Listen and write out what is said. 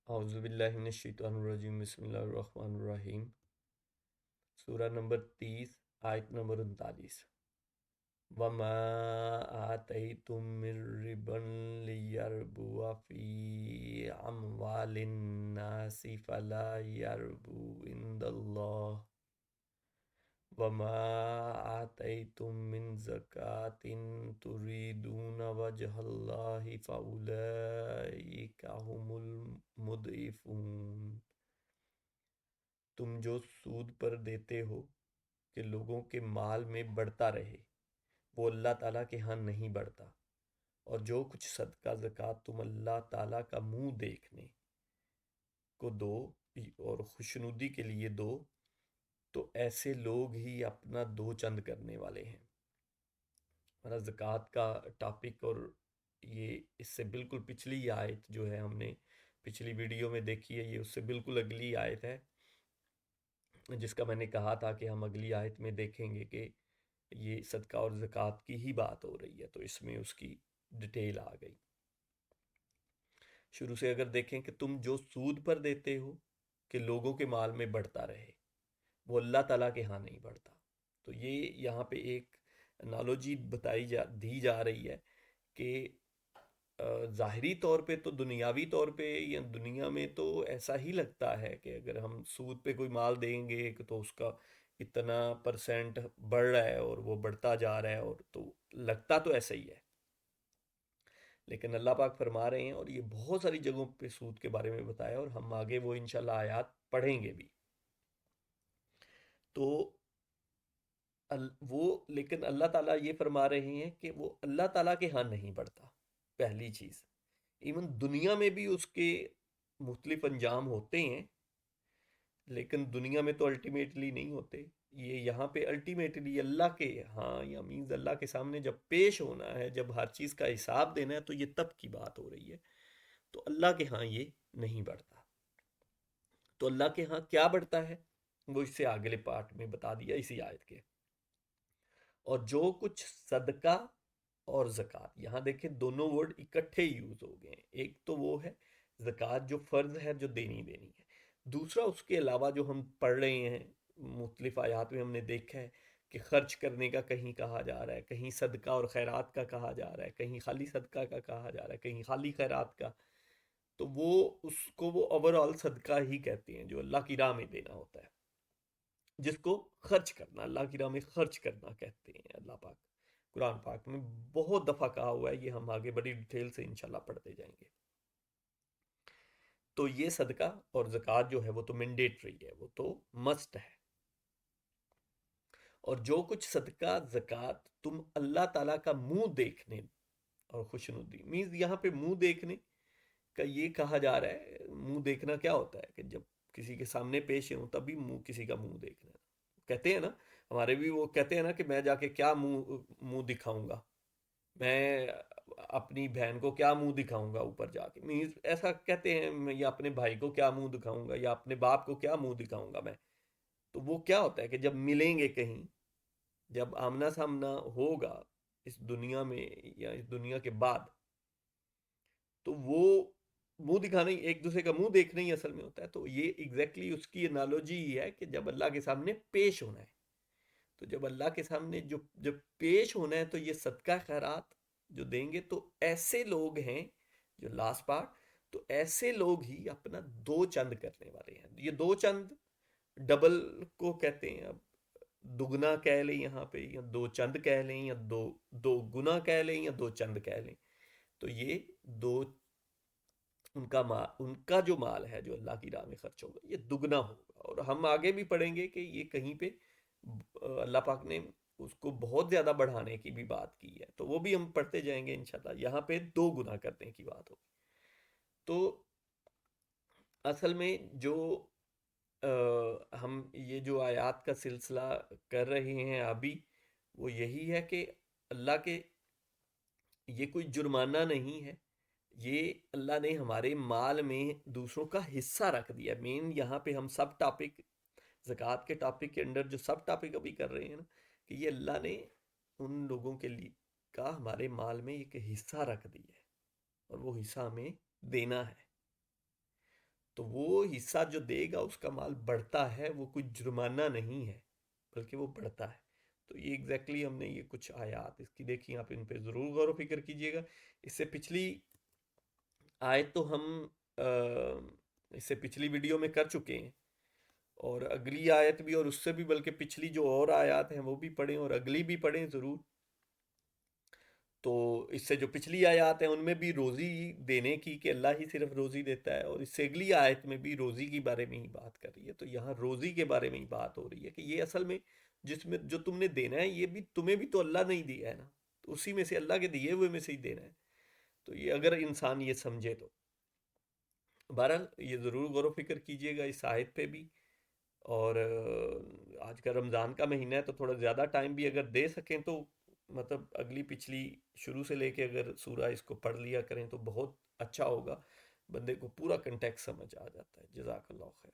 اعوذ باللہ من الشیطان الرجیم، بسم اللہ الرحمن الرحیم۔ سورہ نمبر 30، آیت نمبر 39۔ وَمَا آتَيْتُم مِّن رِّبًا لِّيَرْبُوَ فِي أَمْوَالِ النَّاسِ فَلَا يَرْبُو عِندَ اللَّهِ وَمَا آتَيْتُم مِّن زَكَاةٍ تُرِيدُونَ وَجْهَ اللَّهِ فَأُولَٰئِكَ هُمُ الْمُضْعِفُونَ۔ تم جو سود پر دیتے ہو کہ لوگوں کے مال میں بڑھتا رہے، وہ اللہ تعالیٰ کے ہاں نہیں بڑھتا، اور جو کچھ صدقہ زکوٰۃ تم اللہ تعالیٰ کا منہ دیکھنے کو دو اور خوشنودی کے لیے دو، تو ایسے لوگ ہی اپنا دو چند کرنے والے ہیں۔ ہمارا زکوٰۃ کا ٹاپک، اور یہ اس سے بالکل پچھلی آیت جو ہے ہم نے پچھلی ویڈیو میں دیکھی ہے، یہ اس سے بالکل اگلی آیت ہے، جس کا میں نے کہا تھا کہ ہم اگلی آیت میں دیکھیں گے کہ یہ صدقہ اور زکوٰۃ کی ہی بات ہو رہی ہے، تو اس میں اس کی ڈیٹیل آ گئی۔ شروع سے اگر دیکھیں کہ تم جو سود پر دیتے ہو کہ لوگوں کے مال میں بڑھتا رہے، وہ اللہ تعالیٰ کے ہاں نہیں بڑھتا۔ تو یہ یہاں پہ ایک انالوجی دی جا رہی ہے کہ ظاہری طور پہ تو دنیاوی طور پہ یا دنیا میں تو ایسا ہی لگتا ہے کہ اگر ہم سود پہ کوئی مال دیں گے تو اس کا اتنا پرسنٹ بڑھ رہا ہے اور وہ بڑھتا جا رہا ہے، اور تو لگتا تو ایسا ہی ہے، لیکن اللہ پاک فرما رہے ہیں، اور یہ بہت ساری جگہوں پہ سود کے بارے میں بتایا، اور ہم آگے وہ انشاءاللہ آیات پڑھیں گے بھی۔ تو وہ لیکن اللہ تعالیٰ یہ فرما رہے ہیں کہ وہ اللہ تعالیٰ کے ہاں نہیں بڑھتا، پہلی چیز۔ ایون دنیا میں بھی اس کے مختلف انجام ہوتے ہیں، لیکن دنیا میں تو الٹیمیٹلی نہیں ہوتے، یہ یہاں پہ الٹیمیٹلی اللہ کے ہاں، یا مینز اللہ کے سامنے جب پیش ہونا ہے، جب ہر چیز کا حساب دینا ہے، تو یہ تب کی بات ہو رہی ہے۔ تو اللہ کے ہاں یہ نہیں بڑھتا۔ تو اللہ کے ہاں کیا بڑھتا ہے، وہ اس سے اگلے پارٹ میں بتا دیا اسی آیت کے۔ اور جو کچھ صدقہ اور زکوٰۃ، یہاں دیکھیں دونوں ورڈ اکٹھے یوز ہو گئے ہیں۔ ایک تو وہ ہے زکوٰۃ جو فرض ہے، جو دینی ہے۔ دوسرا اس کے علاوہ جو ہم پڑھ رہے ہیں مختلف آیات میں، ہم نے دیکھا ہے کہ خرچ کرنے کا کہیں کہا جا رہا ہے، کہیں صدقہ اور خیرات کا کہا جا رہا ہے، کہیں خالی صدقہ کا کہا جا رہا ہے، کہیں خالی خیرات کا۔ تو وہ اس کو وہ اوور آل صدقہ ہی کہتے ہیں، جو اللہ کی راہ میں دینا ہوتا ہے، جس کو خرچ کرنا، اللہ کی راہ میں خرچ کرنا کہتے ہیں اللہ پاک۔ قرآن پاک میں بہت دفعہ کہا ہوا ہے، یہ ہم آگے بڑی ڈیٹیل سے انشاءاللہ پڑھتے جائیں گے۔ تو یہ صدقہ اور زکوٰۃ جو ہے وہ تو مینڈیٹری ہے، وہ تو مسٹ ہے۔ اور جو کچھ صدقہ زکوٰۃ تم اللہ تعالیٰ کا منہ دیکھنے اور خوشنودی، مینز یہاں پہ منہ دیکھنے کا یہ کہا جا رہا ہے، منہ دیکھنا کیا ہوتا ہے کہ جب کسی کے سامنے پیش ہوں تبھی منہ کسی کا منہ دیکھنا۔ کہتے ہیں نا، ہمارے بھی وہ کہتے ہیں نا کہ میں جا کے کیا منہ دکھاؤں گا، میں اپنی بہن کو کیا منہ دکھاؤں گا اوپر جا کے، مینز ایسا کہتے ہیں، یا اپنے بھائی کو کیا منہ دکھاؤں گا، یا اپنے باپ کو کیا منہ دکھاؤں گا میں۔ تو وہ کیا ہوتا ہے کہ جب ملیں گے کہیں، جب آمنا سامنا ہوگا اس دنیا میں یا اس دنیا کے بعد، تو وہ منہ دکھانا ہی، ایک دوسرے کا منہ دیکھنا ہی اصل میں ہوتا ہے۔ تو یہ ایگزیکٹلی اس کی انالوجی ہی ہے کہ جب اللہ کے سامنے پیش ہونا ہے، تو جب اللہ کے سامنے جب پیش ہونا ہے، تو یہ صدقہ خیرات جو دیں گے، تو ایسے لوگ ہیں جو لاسٹ پارٹ، تو ایسے لوگ ہی اپنا دو چند کرنے والے ہیں۔ یہ دو چند ڈبل کو کہتے ہیں، اب دگنا کہہ لیں یہاں پہ، یا دو چند کہہ لیں، یا دو گنا کہہ لیں، یا دو چند کہہ لیں۔ تو یہ دو، ان کا جو مال ہے جو اللہ کی راہ میں خرچ ہوگا، یہ دگنا ہوگا۔ اور ہم آگے بھی پڑھیں گے کہ یہ کہیں پہ اللہ پاک نے اس کو بہت زیادہ بڑھانے کی بھی بات کی ہے، تو وہ بھی ہم پڑھتے جائیں گے انشاءاللہ۔ یہاں پہ دو گنا کرنے کی بات ہوگی۔ تو اصل میں جو ہم یہ جو آیات کا سلسلہ کر رہے ہیں ابھی، وہ یہی ہے کہ اللہ کے، یہ کوئی جرمانہ نہیں ہے، یہ اللہ نے ہمارے مال میں دوسروں کا حصہ رکھ دیا۔ مین یہاں پہ ہم سب ٹاپک، زکوٰۃ کے ٹاپک کے اندر جو سب ٹاپک ابھی کر رہے ہیں نا، کہ یہ اللہ نے ان لوگوں کے لیے کا ہمارے مال میں ایک حصہ رکھ دیا ہے، اور وہ حصہ ہمیں دینا ہے۔ تو وہ حصہ جو دے گا اس کا مال بڑھتا ہے، وہ کوئی جرمانہ نہیں ہے بلکہ وہ بڑھتا ہے۔ تو یہ ایگزیکٹلی ہم نے یہ کچھ آیات اس کی دیکھی، آپ ان پہ ضرور غور و فکر کیجئے گا۔ اس سے پچھلی آیت تو ہم اس سے پچھلی ویڈیو میں کر چکے ہیں، اور اگلی آیت بھی اور اس سے بھی بلکہ پچھلی جو اور آیات ہیں وہ بھی پڑھیں اور اگلی بھی پڑھیں ضرور۔ تو اس سے جو پچھلی آیات ہیں ان میں بھی روزی دینے کی، کہ اللہ ہی صرف روزی دیتا ہے، اور اس سے اگلی آیت میں بھی روزی کے بارے میں ہی بات کر رہی ہے۔ تو یہاں روزی کے بارے میں ہی بات ہو رہی ہے کہ یہ اصل میں جس میں جو تم نے دینا ہے یہ بھی تمہیں بھی تو اللہ نے ہی دیا ہے نا، تو اسی میں سے اللہ کے دیے ہوئے میں سے ہی دینا ہے۔ تو یہ اگر انسان یہ سمجھے تو بہرحال یہ ضرور غور و فکر کیجئے گا اس آیت پہ بھی۔ اور آج کا رمضان کا مہینہ ہے تو تھوڑا زیادہ ٹائم بھی اگر دے سکیں تو مطلب اگلی پچھلی شروع سے لے کے اگر سورہ اس کو پڑھ لیا کریں تو بہت اچھا ہوگا، بندے کو پورا کنٹیکس سمجھ آ جاتا ہے۔ جزاک اللہ خیر۔